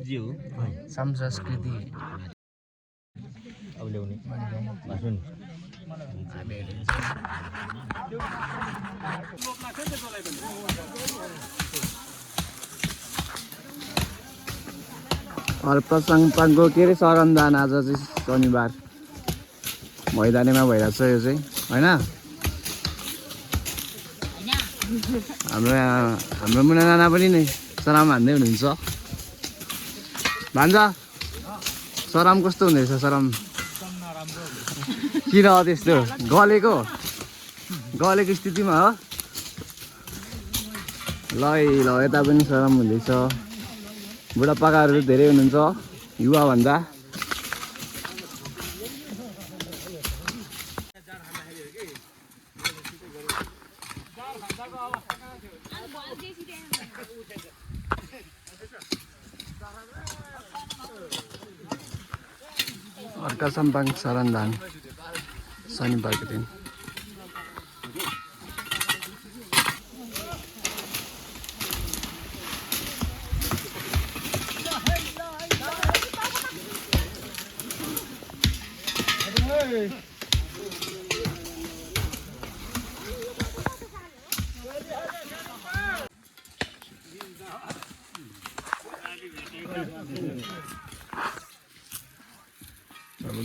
संस्कृति अब ल्याउने भाषण अल्पसङ्ख्यकको के अरे सरमदान आज चाहिँ शनिबार मैदानीमा भइरहेको छ यो चाहिँ होइन हाम्रो मुना नाना पनि नि सराम हान्दै हुनुहुन्छ भान्जा सराम कस्तो हुँदैछ सराम किन त्यस्तो गलेको स्थितिमा हो ल यता पनि सराम हुँदैछ बुढापाकाहरू धेरै हुनुहुन्छ युवा भन्दा अर्का सम्पाङ सरमदान शनिबारको दिन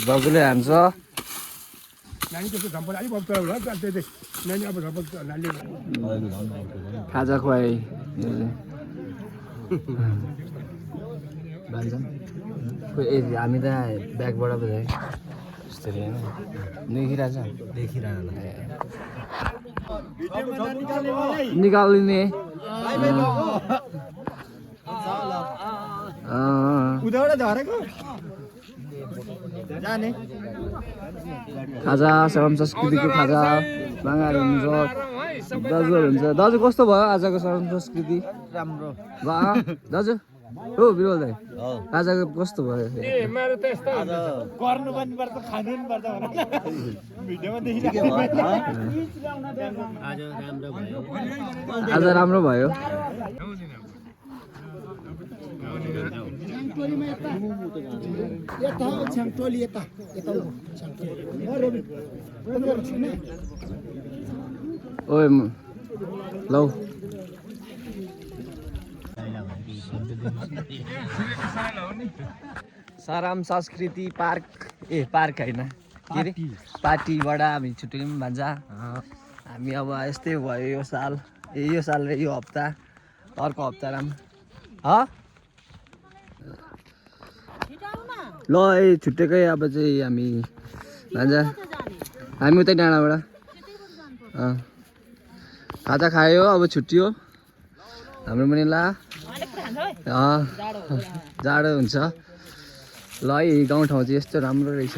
बाबुले हान्छ खाजा खुवाई हामी त ब्यागबाट बजाएँ यस्तरी होइन देखिरहेछ निकालिने खाजा सरम संस्कृतिको खाजा बाङ्गाहरू हुन्छ दाजुहरू हुन्छ दाजु कस्तो भयो आजको सरम संस्कृति राम्रो दाजु हो बिरबल दाइ आजको कस्तो भयो आज राम्रो भयो ओए लौ सराम संस्कृति पार्क पार्क होइन के अरे पार्टीबाट हामी छुट्टी पनि भन्छ हामी अब यस्तै भयो यो साल र यो हप्ता अर्को हप्ता ल छुट्टेकै अब चाहिँ हामी भन्छ हामी उतै डाँडाबाट खाजा खायो अब छुट्टियो हाम्रो पनि ला जाडो हुन्छ ल है गाउँठाउँ चाहिँ यस्तो राम्रो रहेछ